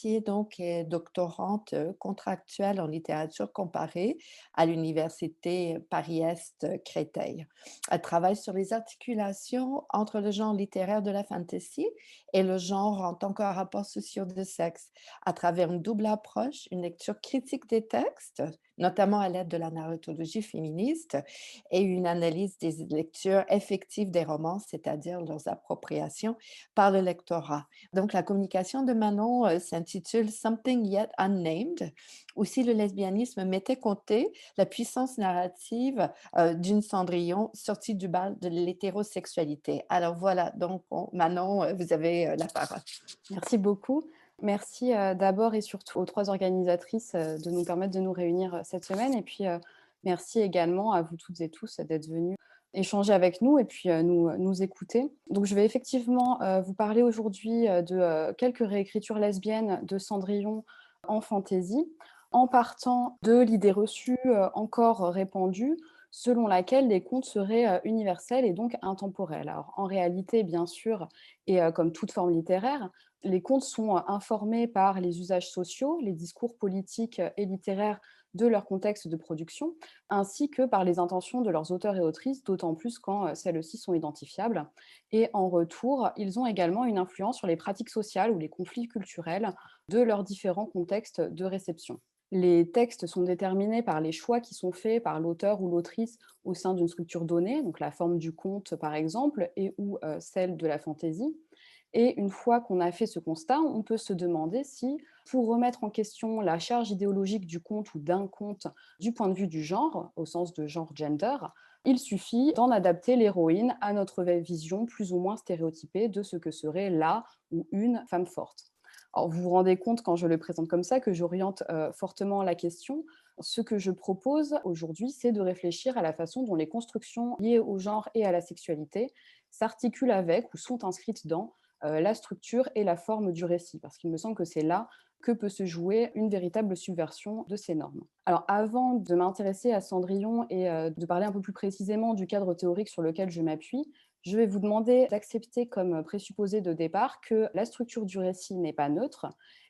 Tessier donc est doctorante, contractuelle en littérature comparée à l'université Paris-Est, Créteil. Elle travaille sur les articulations entre le genre littéraire de la fantasy et le genre en tant que rapport sociaux de sexe, à travers une double approche, une lecture critique des textes, notamment à l'aide de la narratologie féministe, et une analyse des lectures effectives des romans, c'est-à-dire leurs appropriations par le lectorat. Donc la communication de Manon, s'intitule «Something Yet Unnamed», où si le lesbianisme m'était compté, la puissance narrative, d'une Cendrillon sortie du bal de l'hétérosexualité. Alors voilà, donc Manon, vous avez, la parole. Merci beaucoup. Merci, d'abord et surtout aux 3 organisatrices, de nous permettre de nous réunir, cette semaine et puis, merci également à vous toutes et tous d'être venus échanger avec nous et puis, nous écouter. Donc je vais effectivement, vous parler aujourd'hui, de, quelques réécritures lesbiennes de Cendrillon en fantaisie, en partant de l'idée reçue, encore répandue, selon laquelle les contes seraient, universels et donc intemporels. Alors en réalité, bien sûr et comme toute forme littéraire, les contes sont informés par les usages sociaux, les discours politiques et littéraires de leur contexte de production, ainsi que par les intentions de leurs auteurs et autrices, d'autant plus quand celles-ci sont identifiables. Et en retour, ils ont également une influence sur les pratiques sociales ou les conflits culturels de leurs différents contextes de réception. Les textes sont déterminés par les choix qui sont faits par l'auteur ou l'autrice au sein d'une structure donnée, donc la forme du conte par exemple, et ou celle de la fantaisie. Et une fois qu'on a fait ce constat, on peut se demander si, pour remettre en question la charge idéologique du conte ou d'un conte du point de vue du genre, au sens de genre gender, il suffit d'en adapter l'héroïne à notre vision plus ou moins stéréotypée de ce que serait la ou une femme forte. Alors, vous vous rendez compte, quand je le présente comme ça, que j'oriente fortement la question. Ce que je propose aujourd'hui, c'est de réfléchir à la façon dont les constructions liées au genre et à la sexualité s'articulent avec ou sont inscrites dans la structure et la forme du récit, parce qu'il me semble que c'est là que peut se jouer une véritable subversion de ces normes. Alors avant de m'intéresser à Cendrillon et de parler un peu plus précisément du cadre théorique sur lequel je m'appuie, je vais vous demander d'accepter comme présupposé de départ que la structure du récit n'est pas neutre,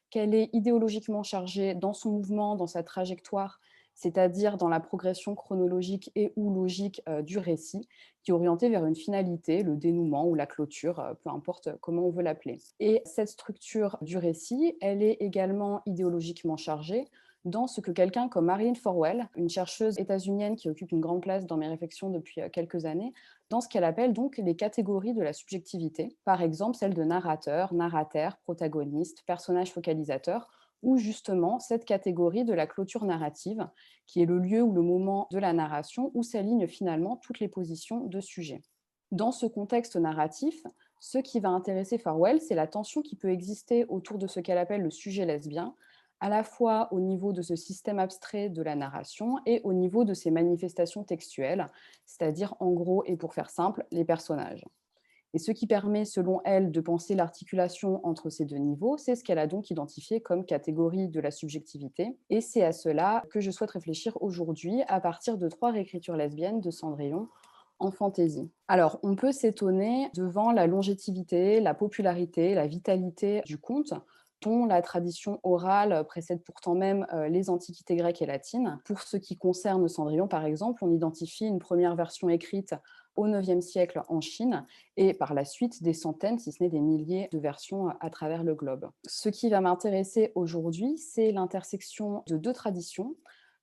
qu'elle est idéologiquement chargée dans son mouvement, dans sa trajectoire, c'est-à-dire dans la progression chronologique et ou logique du récit, qui est orientée vers une finalité, le dénouement ou la clôture, peu importe comment on veut l'appeler. Et cette structure du récit, elle est également idéologiquement chargée dans ce que quelqu'un comme Marilyn Forwell, une chercheuse états-unienne qui occupe une grande place dans mes réflexions depuis quelques années, dans ce qu'elle appelle donc les catégories de la subjectivité, par exemple celle de narrateur, narrateur, protagoniste, personnage focalisateur, ou justement cette catégorie de la clôture narrative, qui est le lieu ou le moment de la narration où s'alignent finalement toutes les positions de sujet. Dans ce contexte narratif, ce qui va intéresser Farwell, c'est la tension qui peut exister autour de ce qu'elle appelle le sujet lesbien, à la fois au niveau de ce système abstrait de la narration et au niveau de ses manifestations textuelles, c'est-à-dire en gros et pour faire simple, les personnages. Et ce qui permet, selon elle, de penser l'articulation entre ces deux niveaux, c'est ce qu'elle a donc identifié comme catégorie de la subjectivité. Et c'est à cela que je souhaite réfléchir aujourd'hui à partir de 3 réécritures lesbiennes de Cendrillon en fantaisie. Alors, on peut s'étonner devant la longévité, la popularité, la vitalité du conte, dont la tradition orale précède pourtant même les antiquités grecques et latines. Pour ce qui concerne Cendrillon, par exemple, on identifie une première version écrite au IXe siècle en Chine et par la suite des centaines, si ce n'est des milliers de versions à travers le globe. Ce qui va m'intéresser aujourd'hui, c'est l'intersection de 2 traditions,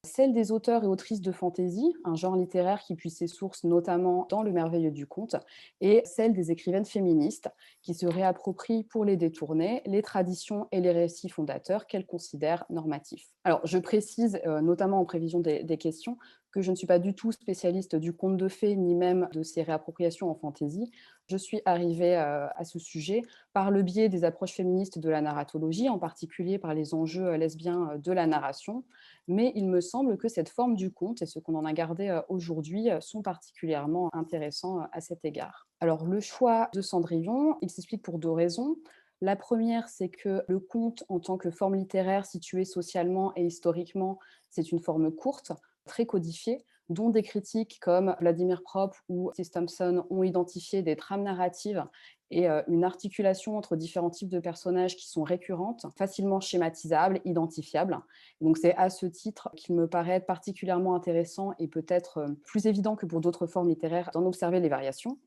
celle des auteurs et autrices de fantaisie, un genre littéraire qui puise ses sources notamment dans le merveilleux du conte, et celle des écrivaines féministes qui se réapproprient pour les détourner les traditions et les récits fondateurs qu'elles considèrent normatifs. Alors, je précise, notamment en prévision des questions, que je ne suis pas du tout spécialiste du conte de fées, ni même de ses réappropriations en fantaisie. Je suis arrivée à ce sujet par le biais des approches féministes de la narratologie, en particulier par les enjeux lesbiens de la narration, mais il me semble que cette forme du conte et ce qu'on en a gardé aujourd'hui sont particulièrement intéressants à cet égard. Alors le choix de Cendrillon, il s'explique pour 2 raisons. La première, c'est que le conte, en tant que forme littéraire située socialement et historiquement, c'est une forme courte, très codifiées, dont des critiques comme Vladimir Prop ou Steve Thompson ont identifié des trames narratives et une articulation entre différents types de personnages qui sont récurrentes, facilement schématisables, identifiables. Donc c'est à ce titre qu'il me paraît particulièrement intéressant et peut-être plus évident que pour d'autres formes littéraires d'en observer les variations.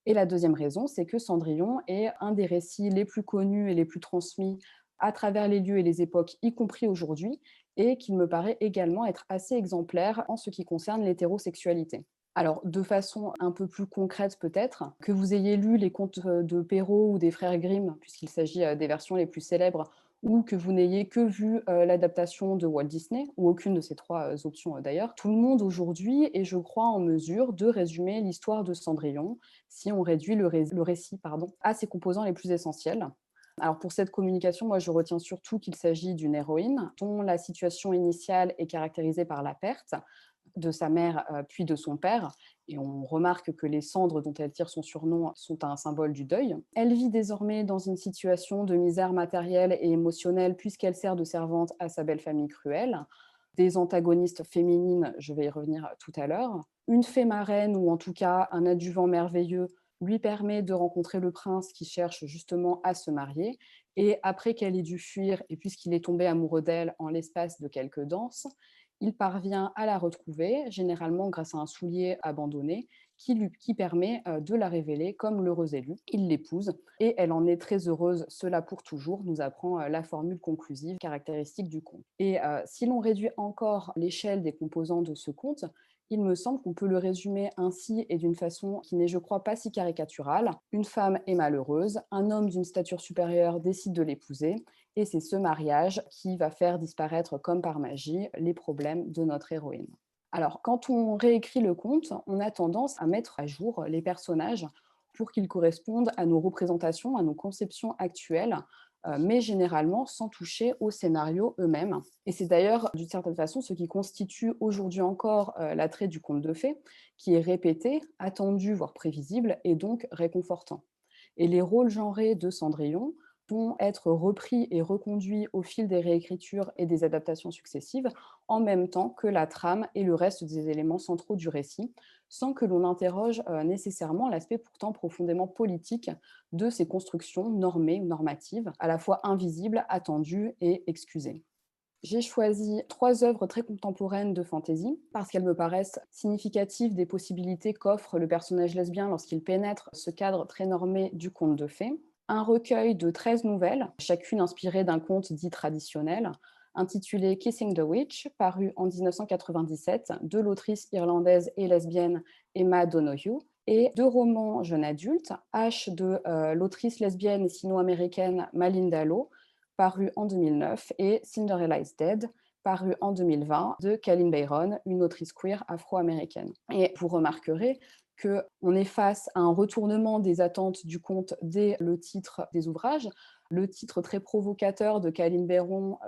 Et la deuxième raison, c'est que Cendrillon est un des récits les plus connus et les plus transmis à travers les lieux et les époques, y compris aujourd'hui, et qu'il me paraît également être assez exemplaire en ce qui concerne l'hétérosexualité. Alors, de façon un peu plus concrète peut-être, que vous ayez lu les contes de Perrault ou des frères Grimm, puisqu'il s'agit des versions les plus célèbres, ou que vous n'ayez que vu l'adaptation de Walt Disney, ou aucune de ces trois options d'ailleurs, tout le monde aujourd'hui est, je crois, en mesure de résumer l'histoire de Cendrillon si on réduit le récit à ses composants les plus essentiels. Alors pour cette communication, moi je retiens surtout qu'il s'agit d'une héroïne dont la situation initiale est caractérisée par la perte de sa mère puis de son père. Et on remarque que les cendres dont elle tire son surnom sont un symbole du deuil. Elle vit désormais dans une situation de misère matérielle et émotionnelle puisqu'elle sert de servante à sa belle famille cruelle. Des antagonistes féminines, je vais y revenir tout à l'heure. Une fée marraine ou en tout cas un adjuvant merveilleux lui permet de rencontrer le prince qui cherche justement à se marier. Et après qu'elle ait dû fuir, et puisqu'il est tombé amoureux d'elle en l'espace de quelques danses, il parvient à la retrouver, généralement grâce à un soulier abandonné qui permet de la révéler comme l'heureux élu. Il l'épouse et elle en est très heureuse, cela pour toujours, nous apprend la formule conclusive caractéristique du conte. Et si l'on réduit encore l'échelle des composants de ce conte, il me semble qu'on peut le résumer ainsi et d'une façon qui n'est, je crois, pas si caricaturale. Une femme est malheureuse, un homme d'une stature supérieure décide de l'épouser, et c'est ce mariage qui va faire disparaître comme par magie les problèmes de notre héroïne. Alors, quand on réécrit le conte, on a tendance à mettre à jour les personnages pour qu'ils correspondent à nos représentations, à nos conceptions actuelles, mais généralement sans toucher aux scénarios eux-mêmes. Et c'est d'ailleurs, d'une certaine façon, ce qui constitue aujourd'hui encore l'attrait du conte de fées, qui est répété, attendu, voire prévisible, et donc réconfortant. Et les rôles genrés de Cendrillon vont être repris et reconduits au fil des réécritures et des adaptations successives, en même temps que la trame et le reste des éléments centraux du récit, sans que l'on interroge nécessairement l'aspect pourtant profondément politique de ces constructions normées ou normatives, à la fois invisibles, attendues et excusées. J'ai choisi 3 œuvres très contemporaines de fantasy parce qu'elles me paraissent significatives des possibilités qu'offre le personnage lesbien lorsqu'il pénètre ce cadre très normé du conte de fées. Un recueil de 13 nouvelles, chacune inspirée d'un conte dit traditionnel, intitulé Kissing the Witch, paru en 1997 de l'autrice irlandaise et lesbienne Emma Donoghue, et 2 romans jeunes adultes, H de l'autrice lesbienne et sino-américaine Malinda Lo, paru en 2009, et Cinderella is Dead, paru en 2020, de Kalin Bayron, une autrice queer afro-américaine. Et vous remarquerez qu'on est face à un retournement des attentes du conte dès le titre des ouvrages, le titre très provocateur de Kalin Bayron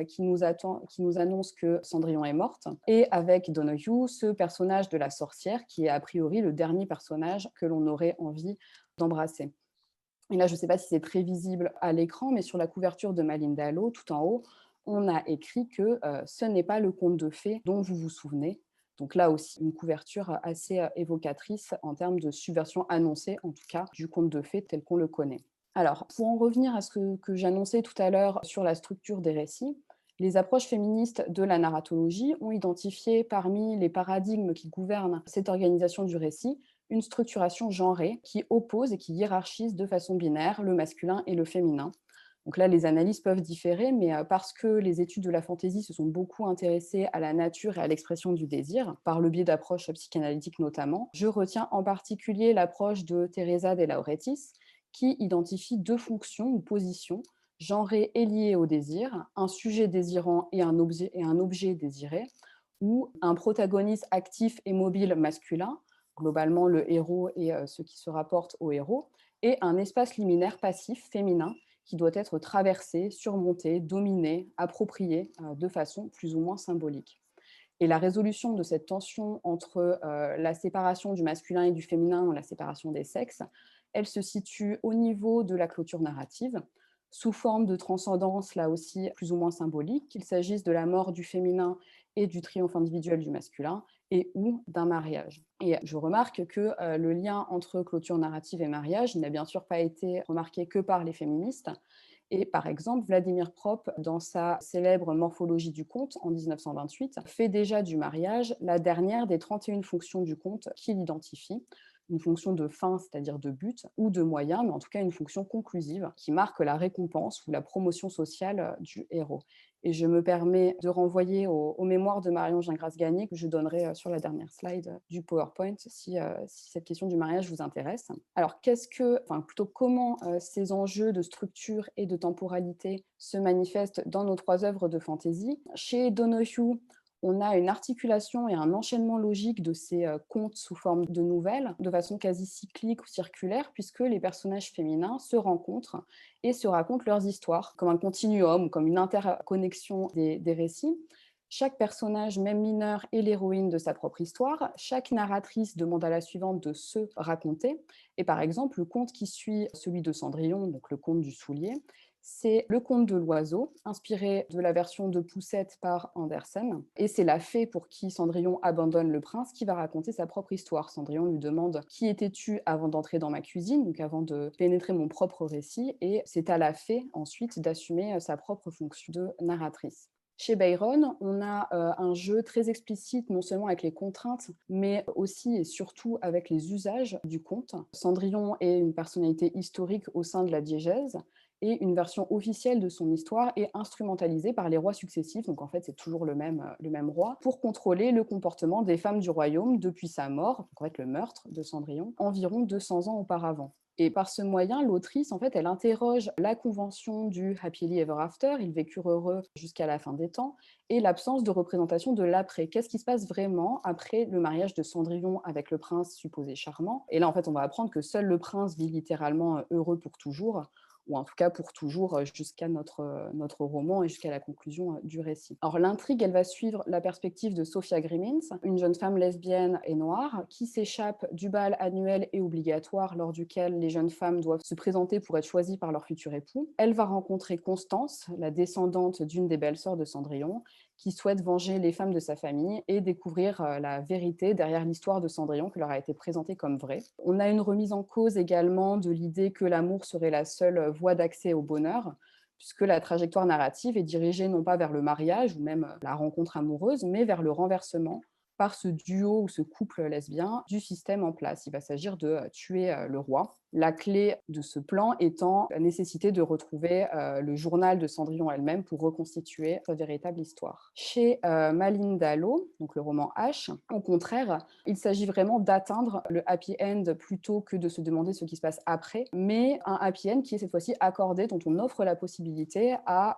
qui nous annonce que Cendrillon est morte, et avec Donoghue, ce personnage de la sorcière qui est a priori le dernier personnage que l'on aurait envie d'embrasser. Et là, je ne sais pas si c'est très visible à l'écran, mais sur la couverture de Malinda Lo, tout en haut, on a écrit que ce n'est pas le conte de fées dont vous vous souvenez. Donc là aussi, une couverture assez évocatrice en termes de subversion annoncée, en tout cas, du conte de fées tel qu'on le connaît. Alors, pour en revenir à ce que j'annonçais tout à l'heure sur la structure des récits, les approches féministes de la narratologie ont identifié parmi les paradigmes qui gouvernent cette organisation du récit une structuration genrée qui oppose et qui hiérarchise de façon binaire le masculin et le féminin. Donc là, les analyses peuvent différer, mais parce que les études de la fantaisie se sont beaucoup intéressées à la nature et à l'expression du désir, par le biais d'approches psychanalytiques notamment, je retiens en particulier l'approche de Teresa de Lauretis, qui identifie 2 fonctions ou positions genrées et liées au désir, un sujet désirant et un objet désiré, ou un protagoniste actif et mobile masculin, globalement le héros et ce qui se rapporte au héros, et un espace liminaire passif féminin qui doit être traversé, surmonté, dominé, approprié de façon plus ou moins symbolique. Et la résolution de cette tension entre la séparation du masculin et du féminin, ou la séparation des sexes, elle se situe au niveau de la clôture narrative, sous forme de transcendance, là aussi plus ou moins symbolique, qu'il s'agisse de la mort du féminin et du triomphe individuel du masculin et ou d'un mariage. Et je remarque que le lien entre clôture narrative et mariage n'a bien sûr pas été remarqué que par les féministes. Et par exemple, Vladimir Prop, dans sa célèbre Morphologie du conte en 1928, fait déjà du mariage la dernière des 31 fonctions du conte qu'il identifie. Une fonction de fin, c'est-à-dire de but, ou de moyen, mais en tout cas une fonction conclusive qui marque la récompense ou la promotion sociale du héros. Et je me permets de renvoyer aux mémoires de Marion Gingras-Gagné que je donnerai sur la dernière slide du PowerPoint si cette question du mariage vous intéresse. Alors, plutôt comment ces enjeux de structure et de temporalité se manifestent dans nos 3 œuvres de fantasy? Chez Donoghue, on a une articulation et un enchaînement logique de ces contes sous forme de nouvelles, de façon quasi cyclique ou circulaire, puisque les personnages féminins se rencontrent et se racontent leurs histoires, comme un continuum ou comme une interconnexion des récits. Chaque personnage, même mineur, est l'héroïne de sa propre histoire. Chaque narratrice demande à la suivante de se raconter. Et par exemple, le conte qui suit celui de Cendrillon, donc le conte du soulier, c'est le conte de l'oiseau, inspiré de la version de Poussette par Andersen. Et c'est la fée pour qui Cendrillon abandonne le prince qui va raconter sa propre histoire. Cendrillon lui demande « Qui étais-tu avant d'entrer dans ma cuisine ?» donc avant de pénétrer mon propre récit. Et c'est à la fée ensuite d'assumer sa propre fonction de narratrice. Chez Byron, on a un jeu très explicite, non seulement avec les contraintes, mais aussi et surtout avec les usages du conte. Cendrillon est une personnalité historique au sein de la diégèse, et une version officielle de son histoire est instrumentalisée par les rois successifs, donc en fait c'est toujours le même roi, pour contrôler le comportement des femmes du royaume depuis sa mort, donc en fait le meurtre de Cendrillon, environ 200 ans auparavant. Et par ce moyen, l'autrice, en fait, elle interroge la convention du happily ever after, ils vécurent heureux jusqu'à la fin des temps, et l'absence de représentation de l'après. Qu'est-ce qui se passe vraiment après le mariage de Cendrillon avec le prince supposé charmant? Et là, en fait, on va apprendre que seul le prince vit littéralement heureux pour toujours, ou en tout cas pour toujours jusqu'à notre roman et jusqu'à la conclusion du récit. Alors l'intrigue, elle va suivre la perspective de Sophia Grimmins, une jeune femme lesbienne et noire qui s'échappe du bal annuel et obligatoire lors duquel les jeunes femmes doivent se présenter pour être choisies par leur futur époux. Elle va rencontrer Constance, la descendante d'une des belles-sœurs de Cendrillon, qui souhaite venger les femmes de sa famille et découvrir la vérité derrière l'histoire de Cendrillon qui leur a été présentée comme vraie. On a une remise en cause également de l'idée que l'amour serait la seule voie d'accès au bonheur, puisque la trajectoire narrative est dirigée non pas vers le mariage ou même la rencontre amoureuse, mais vers le renversement par ce duo ou ce couple lesbien du système en place. Il va s'agir de tuer le roi. La clé de ce plan étant la nécessité de retrouver le journal de Cendrillon elle-même pour reconstituer sa véritable histoire. Chez Malinda Lo, donc le roman H, au contraire, il s'agit vraiment d'atteindre le happy end plutôt que de se demander ce qui se passe après, mais un happy end qui est cette fois-ci accordé, dont on offre la possibilité à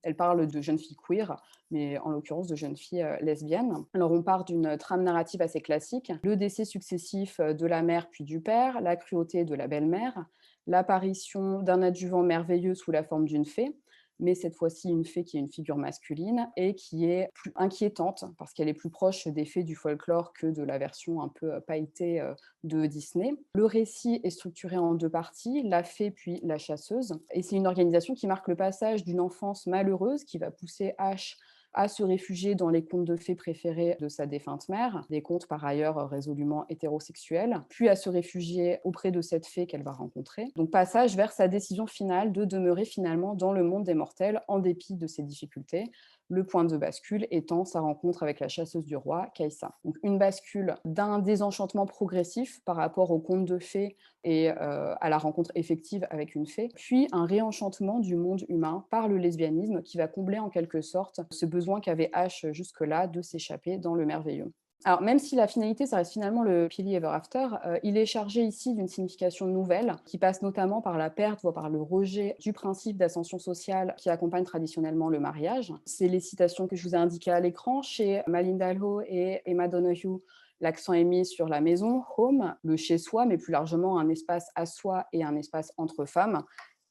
elle parle de jeunes filles queer, mais en l'occurrence de jeunes filles lesbiennes. Alors on part d'une trame narrative assez classique, le décès successif de la mère puis du père, la cruauté de la belle-mère, l'apparition d'un adjuvant merveilleux sous la forme d'une fée, mais cette fois-ci une fée qui est une figure masculine et qui est plus inquiétante parce qu'elle est plus proche des fées du folklore que de la version un peu pailletée de Disney. Le récit est structuré en 2 parties, la fée puis la chasseuse, et c'est une organisation qui marque le passage d'une enfance malheureuse qui va pousser Ash à se réfugier dans les contes de fées préférés de sa défunte mère, des contes par ailleurs résolument hétérosexuels, puis à se réfugier auprès de cette fée qu'elle va rencontrer. Donc passage vers sa décision finale de demeurer finalement dans le monde des mortels en dépit de ses difficultés, le point de bascule étant sa rencontre avec la chasseuse du roi, Kaisa. Donc une bascule d'un désenchantement progressif par rapport aux contes de fées et à la rencontre effective avec une fée, puis un réenchantement du monde humain par le lesbianisme qui va combler en quelque sorte ce besoin qu'avait Ash jusque-là de s'échapper dans le merveilleux. Alors, même si la finalité, ça reste finalement le Happily Ever After, il est chargé ici d'une signification nouvelle qui passe notamment par la perte, voire par le rejet du principe d'ascension sociale qui accompagne traditionnellement le mariage. C'est les citations que je vous ai indiquées à l'écran. Chez Malinda Lo et Emma Donoghue, l'accent est mis sur la maison, home, le chez-soi, mais plus largement un espace à soi et un espace entre femmes.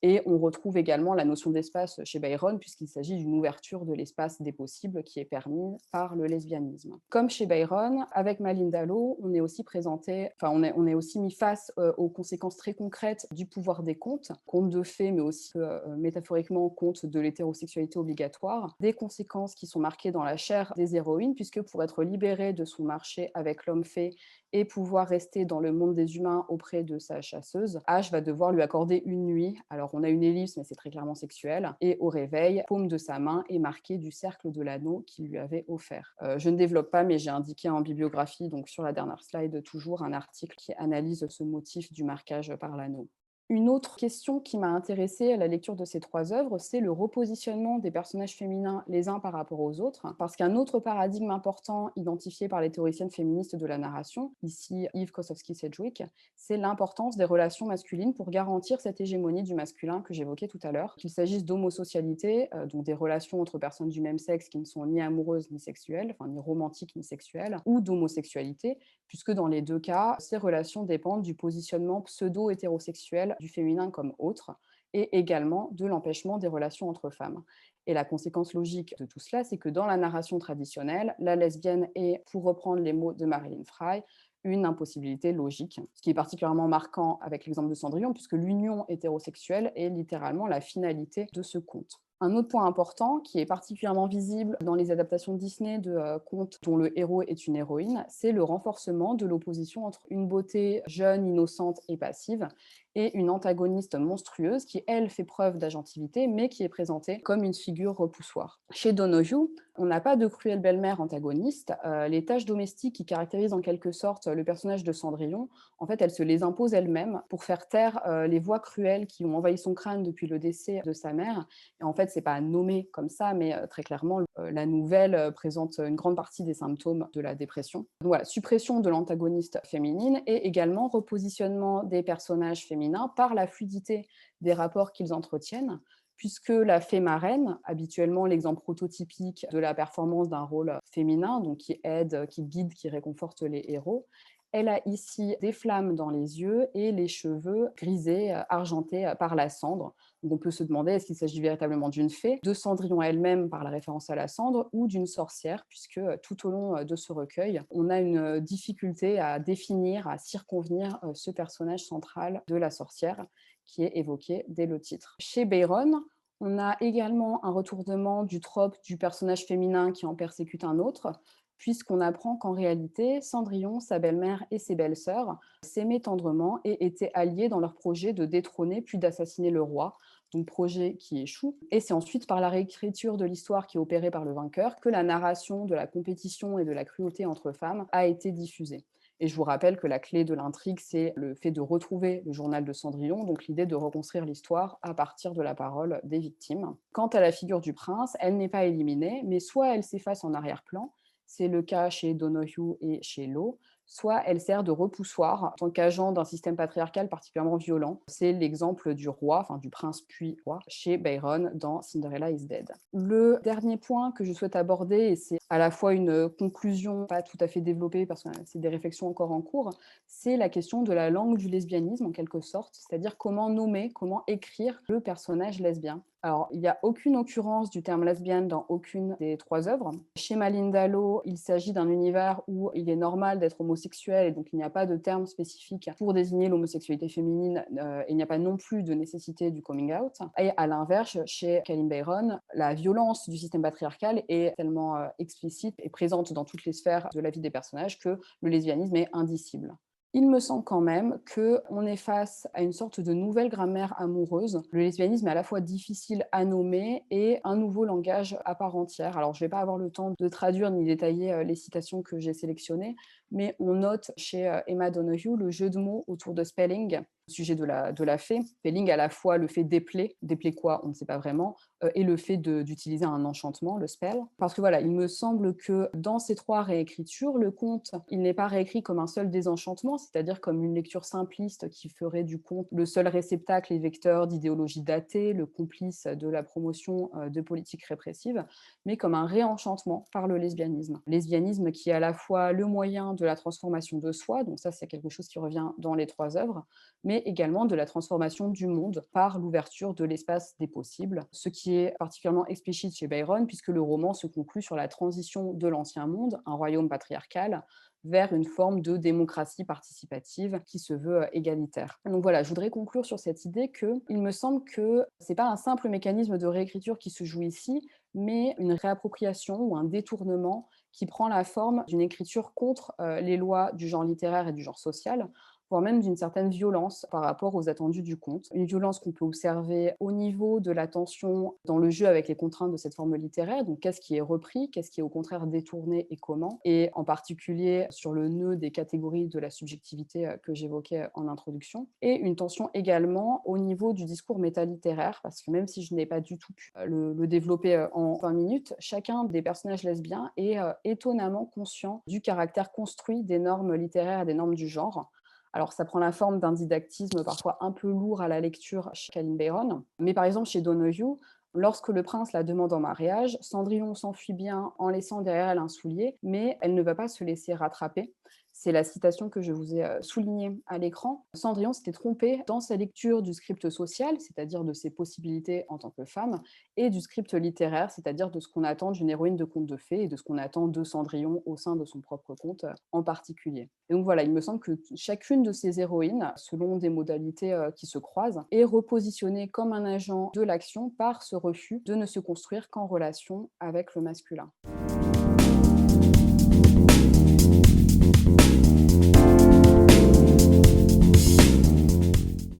Et on retrouve également la notion d'espace chez Byron, puisqu'il s'agit d'une ouverture de l'espace des possibles qui est permis par le lesbianisme. Comme chez Byron, avec Malinda Lo, on est aussi présenté, enfin on est aussi mis face aux conséquences très concrètes du pouvoir des contes de fées, mais aussi métaphoriquement contes de l'hétérosexualité obligatoire, des conséquences qui sont marquées dans la chair des héroïnes, puisque pour être libérée de son marché avec l'homme fée et pouvoir rester dans le monde des humains auprès de sa chasseuse, Ash va devoir lui accorder une nuit. Alors on a une ellipse, mais c'est très clairement sexuel. Et au réveil, paume de sa main est marquée du cercle de l'anneau qu'il lui avait offert. Je ne développe pas, mais j'ai indiqué en bibliographie, donc sur la dernière slide, toujours un article qui analyse ce motif du marquage par l'anneau. Une autre question qui m'a intéressée à la lecture de ces 3 œuvres, c'est le repositionnement des personnages féminins les uns par rapport aux autres, parce qu'un autre paradigme important identifié par les théoriciennes féministes de la narration, ici Eve Kosofsky-Sedgwick, c'est l'importance des relations masculines pour garantir cette hégémonie du masculin que j'évoquais tout à l'heure, qu'il s'agisse d'homosocialité, donc des relations entre personnes du même sexe qui ne sont ni amoureuses ni sexuelles, enfin ni romantiques ni sexuelles, ou d'homosexualité, puisque dans les 2 cas, ces relations dépendent du positionnement pseudo-hétérosexuel du féminin comme autre, et également de l'empêchement des relations entre femmes. Et la conséquence logique de tout cela, c'est que dans la narration traditionnelle, la lesbienne est, pour reprendre les mots de Marilyn Frye, une impossibilité logique, ce qui est particulièrement marquant avec l'exemple de Cendrillon, puisque l'union hétérosexuelle est littéralement la finalité de ce conte. Un autre point important, qui est particulièrement visible dans les adaptations Disney de contes dont le héros est une héroïne, c'est le renforcement de l'opposition entre une beauté jeune, innocente et passive et une antagoniste monstrueuse qui, elle, fait preuve d'agentivité, mais qui est présentée comme une figure repoussoire. Chez Donoghue, on n'a pas de cruelle belle-mère antagoniste. Les tâches domestiques qui caractérisent en quelque sorte le personnage de Cendrillon, en fait, elle se les impose elle-même pour faire taire les voix cruelles qui ont envahi son crâne depuis le décès de sa mère. Et en fait, c'est pas nommé comme ça, mais très clairement, la nouvelle présente une grande partie des symptômes de la dépression. Donc voilà, suppression de l'antagoniste féminine et également repositionnement des personnages féminins par la fluidité des rapports qu'ils entretiennent, puisque la fée marraine, habituellement l'exemple prototypique de la performance d'un rôle féminin, donc qui aide, qui guide, qui réconforte les héros, elle a ici des flammes dans les yeux et les cheveux grisés, argentés par la cendre. Donc on peut se demander est-ce qu'il s'agit véritablement d'une fée, de Cendrillon elle-même par la référence à la cendre, ou d'une sorcière, puisque tout au long de ce recueil, on a une difficulté à définir, à circonvenir ce personnage central de la sorcière qui est évoqué dès le titre. Chez Byron, on a également un retournement du trope du personnage féminin qui en persécute un autre, puisqu'on apprend qu'en réalité, Cendrillon, sa belle-mère et ses belles-sœurs s'aimaient tendrement et étaient alliés dans leur projet de détrôner puis d'assassiner le roi, donc projet qui échoue. Et c'est ensuite par la réécriture de l'histoire qui est opérée par le vainqueur que la narration de la compétition et de la cruauté entre femmes a été diffusée. Et je vous rappelle que la clé de l'intrigue, c'est le fait de retrouver le journal de Cendrillon, donc l'idée de reconstruire l'histoire à partir de la parole des victimes. Quant à la figure du prince, elle n'est pas éliminée, mais soit elle s'efface en arrière-plan, c'est le cas chez Donoghue et chez Lo, soit elle sert de repoussoir en tant qu'agent d'un système patriarcal particulièrement violent. C'est l'exemple du roi, enfin du prince puis roi, chez Byron dans Cinderella is Dead. Le dernier point que je souhaite aborder, et c'est à la fois une conclusion pas tout à fait développée parce que c'est des réflexions encore en cours, c'est la question de la langue du lesbianisme en quelque sorte, c'est-à-dire comment nommer, comment écrire le personnage lesbien. Alors, il n'y a aucune occurrence du terme lesbienne dans aucune des 3 œuvres. Chez Malinda Lo, il s'agit d'un univers où il est normal d'être homosexuel et donc il n'y a pas de terme spécifique pour désigner l'homosexualité féminine et il n'y a pas non plus de nécessité du coming out. Et à l'inverse, chez Kalin Bayron, la violence du système patriarcal est tellement explicite et présente dans toutes les sphères de la vie des personnages que le lesbianisme est indicible. Il me semble quand même qu'on est face à une sorte de nouvelle grammaire amoureuse. Le lesbianisme est à la fois difficile à nommer et un nouveau langage à part entière. Alors, je ne vais pas avoir le temps de traduire ni détailler les citations que j'ai sélectionnées, mais on note chez Emma Donoghue le jeu de mots autour de spelling, au sujet de la fée. Spelling à la fois le fait d'épeler quoi, on ne sait pas vraiment, et le fait d'utiliser un enchantement, le spell. Parce que voilà, il me semble que dans ces 3 réécritures, le conte, il n'est pas réécrit comme un seul désenchantement, c'est-à-dire comme une lecture simpliste qui ferait du conte le seul réceptacle et vecteur d'idéologie datée, le complice de la promotion de politiques répressives, mais comme un réenchantement par le lesbianisme. Lesbianisme qui est à la fois le moyen de la transformation de soi, donc ça c'est quelque chose qui revient dans les 3 œuvres, mais et également de la transformation du monde par l'ouverture de l'espace des possibles, ce qui est particulièrement explicite chez Byron puisque le roman se conclut sur la transition de l'ancien monde, un royaume patriarcal, vers une forme de démocratie participative qui se veut égalitaire. Donc voilà, je voudrais conclure sur cette idée qu'il me semble que c'est pas un simple mécanisme de réécriture qui se joue ici, mais une réappropriation ou un détournement qui prend la forme d'une écriture contre les lois du genre littéraire et du genre social, voire même d'une certaine violence par rapport aux attendus du conte. Une violence qu'on peut observer au niveau de la tension dans le jeu avec les contraintes de cette forme littéraire, donc qu'est-ce qui est repris, qu'est-ce qui est au contraire détourné et comment, et en particulier sur le nœud des catégories de la subjectivité que j'évoquais en introduction, et une tension également au niveau du discours métalittéraire, parce que même si je n'ai pas du tout pu le développer en 20 minutes, chacun des personnages lesbiens est étonnamment conscient du caractère construit des normes littéraires et des normes du genre. Alors, ça prend la forme d'un didactisme parfois un peu lourd à la lecture chez Calin Bayron. Mais par exemple, chez Donoghue, lorsque le prince la demande en mariage, Cendrillon s'enfuit bien en laissant derrière elle un soulier, mais elle ne va pas se laisser rattraper. C'est la citation que je vous ai soulignée à l'écran. Cendrillon s'était trompée dans sa lecture du script social, c'est-à-dire de ses possibilités en tant que femme, et du script littéraire, c'est-à-dire de ce qu'on attend d'une héroïne de conte de fées et de ce qu'on attend de Cendrillon au sein de son propre conte en particulier. Et donc voilà, il me semble que chacune de ces héroïnes, selon des modalités qui se croisent, est repositionnée comme un agent de l'action par ce refus de ne se construire qu'en relation avec le masculin.